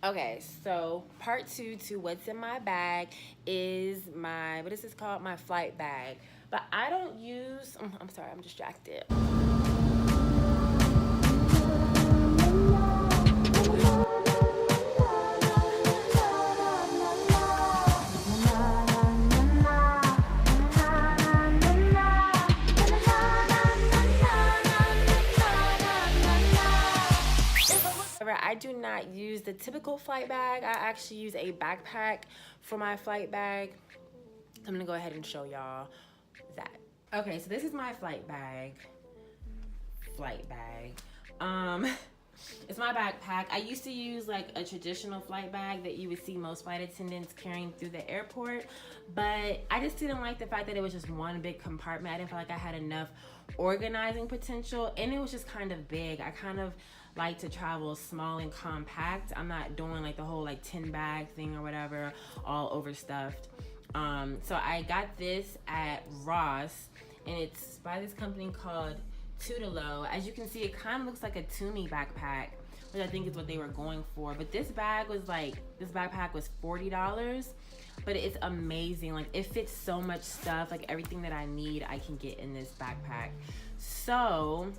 Okay, so part two to what's in my bag is my, what is this called? My flight bag. But I don't use, I'm sorry, I'm distracted. I do not use the typical flight bag. I actually use a backpack for my flight bag. I'm gonna go ahead and show y'all that. Okay, so this is my flight bag. It's my backpack. I used to use like a traditional flight bag that you would see most flight attendants carrying through the airport, but I just didn't like the fact that it was just one big compartment. I didn't feel like I had enough organizing potential, and it was just kind of big. I kind of like to travel small and compact. I'm not doing like the whole like 10 bag thing or whatever, all overstuffed. So I got this at Ross, and it's by this company called Tutilo. As you can see, it kind of looks like a Tumi backpack, which I think is what they were going for. But this backpack was $40, but it's amazing. Like, it fits so much stuff. Like, everything that I need, I can get in this backpack. So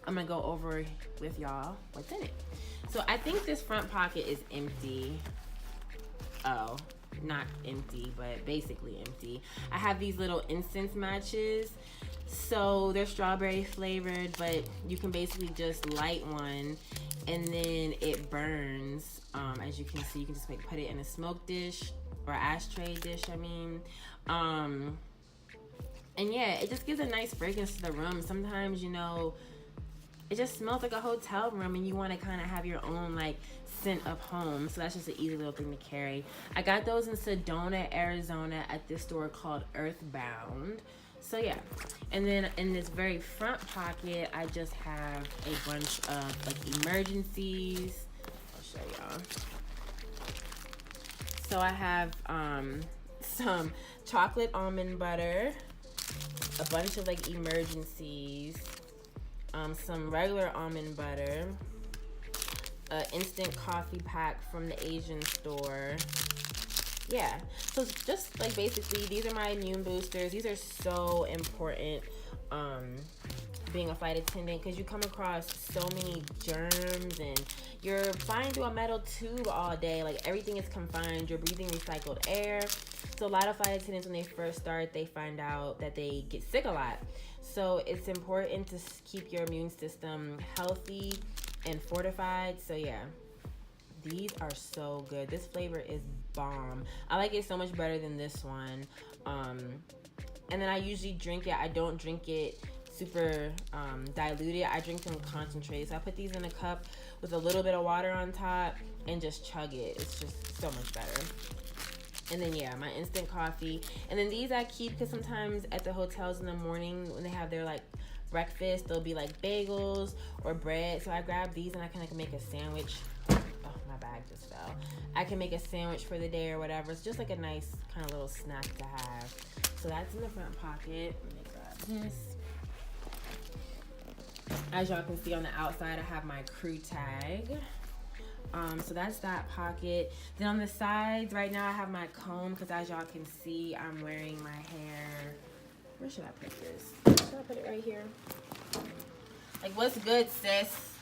I'm gonna go over with y'all what's in it. So I think this front pocket is empty. Oh, not empty, but basically empty. I have these little incense matches. So they're strawberry flavored, but you can basically just light one and then it burns. As you can see, you can just put it in a smoke dish or ashtray dish, I mean. And yeah, it just gives a nice fragrance to the room. Sometimes, you know, it just smells like a hotel room and you want to kind of have your own like scent of home. So that's just an easy little thing to carry. I got those in Sedona, Arizona at this store called Earthbound. So yeah, and then in this very front pocket, I just have a bunch of like emergencies. I'll show y'all. So I have some chocolate almond butter, a bunch of like emergencies, some regular almond butter, an instant coffee pack from the Asian store. Yeah, so just like basically these are my immune boosters. These are so important being a flight attendant, because you come across so many germs and you're flying through a metal tube all day. Like, everything is confined. You're breathing recycled air. So a lot of flight attendants, when they first start, they find out that they get sick a lot. So it's important to keep your immune system healthy and fortified. So yeah, these are so good. This flavor is bomb. I like it so much better than this one. And then I usually drink it. I don't drink it super diluted. I drink them concentrated. So I put these in a cup with a little bit of water on top and just chug it. It's just so much better. And then yeah, my instant coffee. And then these I keep because sometimes at the hotels in the morning when they have their like breakfast, there'll be like bagels or bread. So I grab these and I can like make a sandwich. My bag just fell. I can make a sandwich for the day or whatever. It's just like a nice kind of little snack to have. So that's in the front pocket. Let me grab this. As y'all can see on the outside, I have my crew tag. So that's that pocket. Then on the sides, right now I have my comb because as y'all can see, I'm wearing my hair. Where should I put this? Should I put it right here? Like, what's good, sis?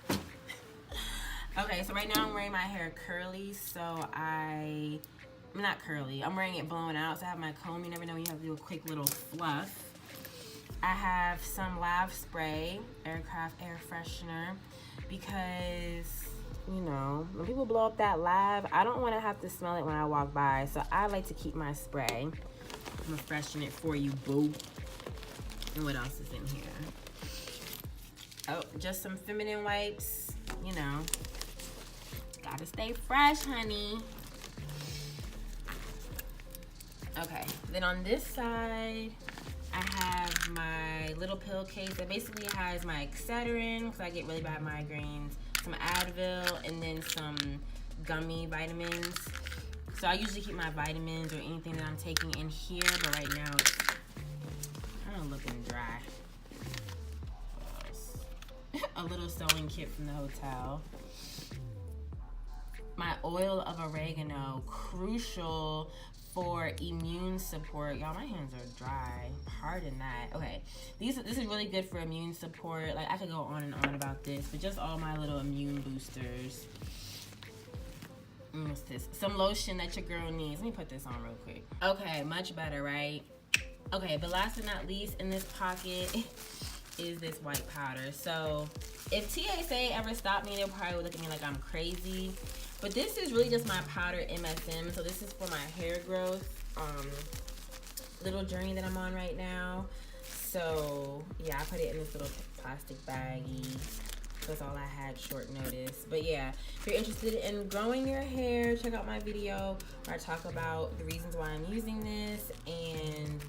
Okay, so right now I'm wearing my hair curly, so I'm not curly. I'm wearing it blown out, so I have my comb. You never know when you have to do a quick little fluff. I have some Lav spray, aircraft air freshener, because, you know, when people blow up that Lav, I don't want to have to smell it when I walk by, so I like to keep my spray. I'm gonna freshen it for you, boo. And what else is in here? Oh, just some feminine wipes, you know. Gotta stay fresh, honey. Okay, then on this side, I have my little pill case that basically has my Excedrin, because I get really bad migraines, some Advil, and then some gummy vitamins. So I usually keep my vitamins or anything that I'm taking in here, but right now it's kind of looking dry. A little sewing kit from the hotel. my oil of oregano, crucial for immune support. Y'all, my hands are dry. Pardon that. Okay, this is really good for immune support. Like, I could go on and on about this, but just all my little immune boosters. What's this? Some lotion that your girl needs. Let me put this on real quick. Okay, much better, right? Okay, but last but not least, in this pocket is this white powder. So if TSA ever stopped me, they'll probably look at me like I'm crazy. But this is really just my powder MSM. So this is for my hair growth little journey that I'm on right now. So yeah, I put it in this little plastic baggie. That's all I had, short notice. But yeah, if you're interested in growing your hair, check out my video where I talk about the reasons why I'm using this and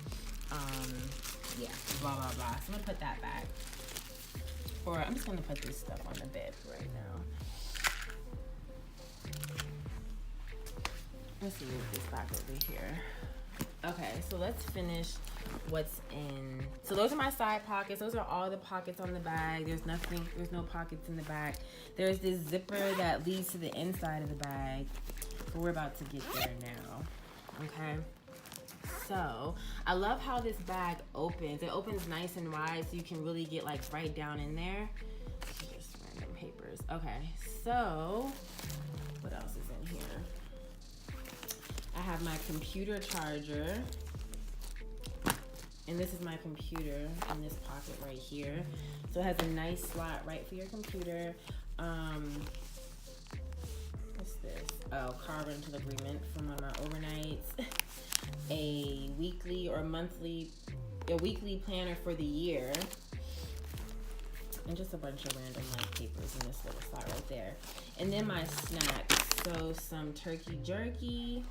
yeah, blah blah blah. So I'm gonna put that back, or I'm just gonna put this stuff on the bed for right now. Let's move this back over here. Okay, so let's finish what's in. So those are my side pockets. Those are all the pockets on the bag. There's no pockets in the back. There's this zipper that leads to the inside of the bag, but we're about to get there now. Okay, so I love how this bag opens. It opens nice and wide so you can really get like right down in there. Just random papers. Okay, so what else is in here? I have my computer charger, and this is my computer in this pocket right here. So it has a nice slot right for your computer. What's this? Oh, car rental agreement from one of my overnights. A weekly planner for the year, and just a bunch of random like papers in this little slot right there. And then my snacks. So some turkey jerky.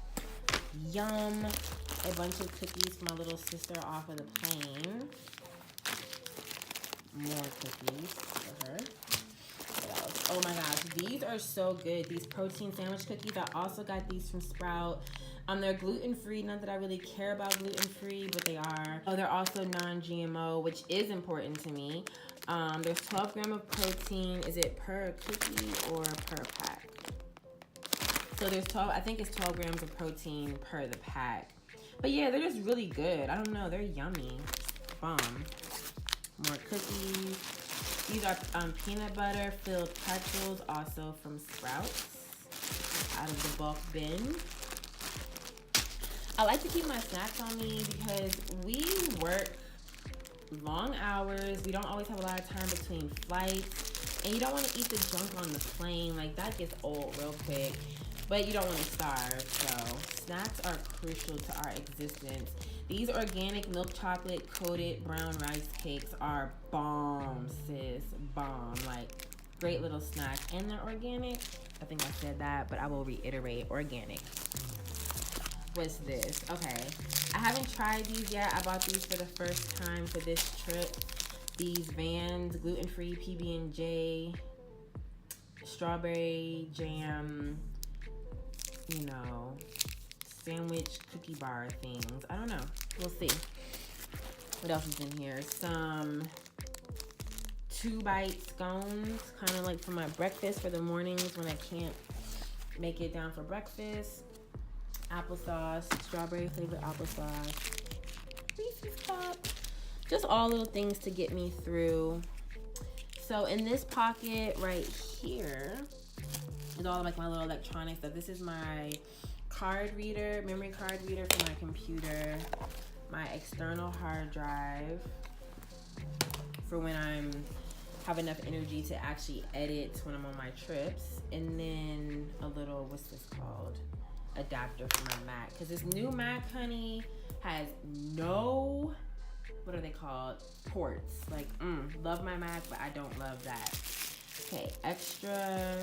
Yum. A bunch of cookies for my little sister off of the plane. More cookies for her. What else? Oh my gosh, these are so good. These protein sandwich cookies. I also got these from Sprout. They're gluten-free. Not that I really care about gluten-free, but they are. Oh, they're also non-GMO, which is important to me. There's 12 grams of protein. Is it per cookie or per pack? So there's 12, I think it's 12 grams of protein per the pack. But yeah, they're just really good. I don't know, they're yummy. Bomb. More cookies. These are peanut butter filled pretzels, also from Sprouts, out of the bulk bin. I like to keep my snacks on me because we work long hours. We don't always have a lot of time between flights. And you don't want to eat the junk on the plane. Like, that gets old real quick. But you don't want to starve, so snacks are crucial to our existence. These organic milk chocolate coated brown rice cakes are bomb, sis, bomb. Like, great little snack, and they're organic. I think I said that, but I will reiterate, organic. What's this? Okay, I haven't tried these yet. I bought these for the first time for this trip. These Vans gluten-free PB&J strawberry jam, you know, sandwich cookie bar things. I don't know. We'll see. What else is in here? Some 2-bite scones, kind of like for my breakfast for the mornings when I can't make it down for breakfast. Applesauce, strawberry flavored applesauce. Reese's cup. Just all little things to get me through. So in this pocket right here is all like my little electronic stuff. This is my card reader, memory card reader for my computer, my external hard drive for when I'm have enough energy to actually edit when I'm on my trips, and then a little, what's this called, adapter for my Mac, because this new Mac, honey, has no, what are they called, ports. Like, love my Mac, but I don't love that. Okay, extra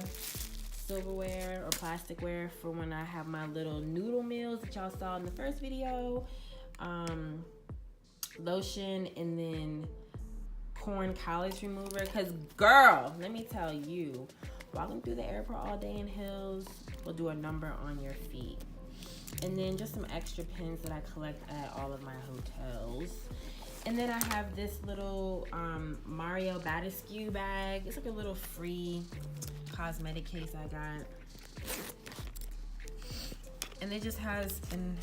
silverware or plasticware for when I have my little noodle meals that y'all saw in the first video. Lotion, and then corn callus remover, because girl, let me tell you, walking through the airport all day in heels will do a number on your feet. And then just some extra pins that I collect at all of my hotels. And then I have this little Mario Badescu bag. It's like a little free cosmetic case I got. And it just has an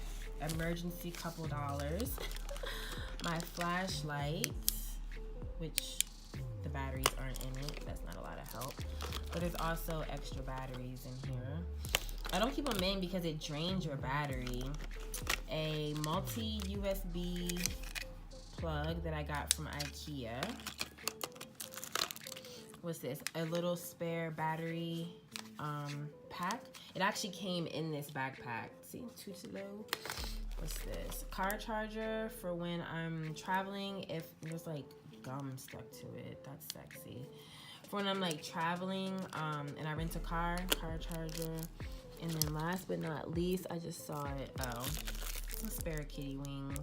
emergency couple dollars. My flashlight, which the batteries aren't in it. That's not a lot of help. But there's also extra batteries in here. I don't keep them in because it drains your battery. A multi-USB plug that I got from IKEA. What's this? A little spare battery pack. It actually came in this backpack. See, tutilo. What's this? Car charger for when I'm traveling. If there's like gum stuck to it, that's sexy. For when I'm like traveling and I rent a car charger. And then last but not least, I just saw it. Oh, some spare kitty wings.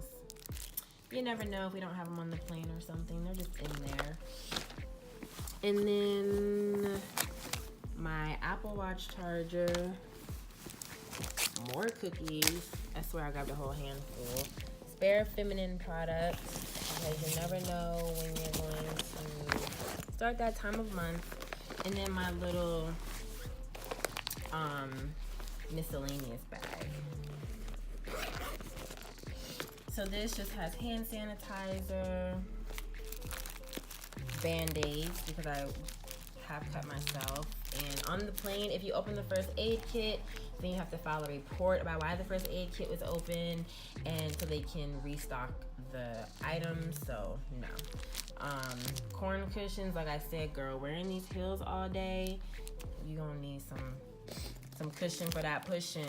You never know if we don't have them on the plane or something. They're just in there. And then my Apple Watch charger. More cookies. I swear I grabbed a whole handful. Spare feminine products, because you never know when you're going to start that time of month. And then my little miscellaneous bag. So this just has hand sanitizer, Band-Aids because I have cut myself. And on the plane, if you open the first aid kit, then you have to file a report about why the first aid kit was open, and so they can restock the items. So no. Corn cushions, like I said, girl, wearing these heels all day, you gonna need some cushion for that pushing.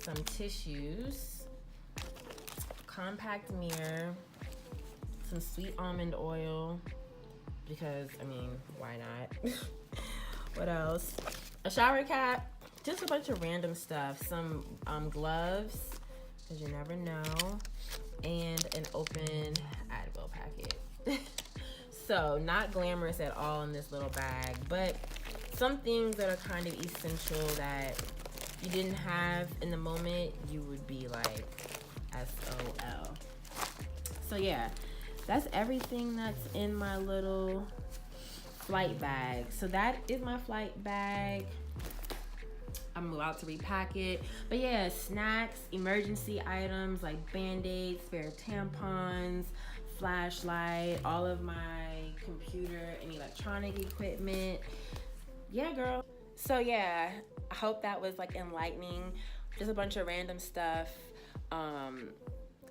Some tissues, compact mirror, some sweet almond oil, because I mean, why not? What else? A shower cap, just a bunch of random stuff. Some gloves, because you never know, and an open Advil packet. So not glamorous at all in this little bag, but some things that are kind of essential that you didn't have in the moment, you would be like SOL. So yeah, that's everything that's in my little flight bag. So that is my flight bag. I'm about to repack it. But yeah, snacks, emergency items like Band-Aids, spare tampons, flashlight, all of my computer and electronic equipment. Yeah, girl. So yeah, I hope that was like enlightening. Just a bunch of random stuff.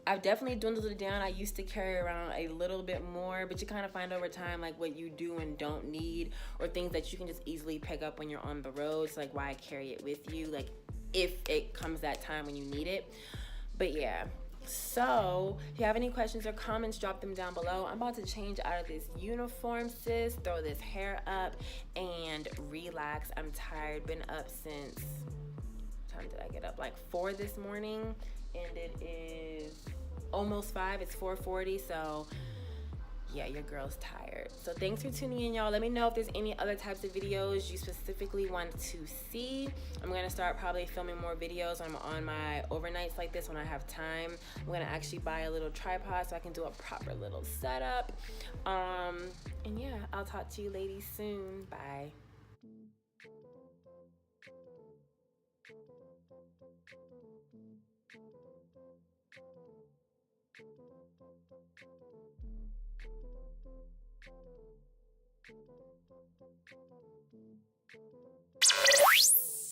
I've definitely dwindled it down. I used to carry around a little bit more, but you kind of find over time like what you do and don't need, or things that you can just easily pick up when you're on the road. So like, why carry it with you, like if it comes that time when you need it. But yeah, so if you have any questions or comments, drop them down below. I'm about to change out of this uniform, sis, throw this hair up and relax. I'm tired. Been up since, what time did I get up? Like 4 this morning, and it is almost 5. It's 4:40. So yeah, your girl's tired. So thanks for tuning in, y'all. Let me know if there's any other types of videos you specifically want to see. I'm gonna start probably filming more videos when I'm on my overnights like this when I have time. I'm gonna actually buy a little tripod so I can do a proper little setup. And yeah, I'll talk to you ladies soon. Bye.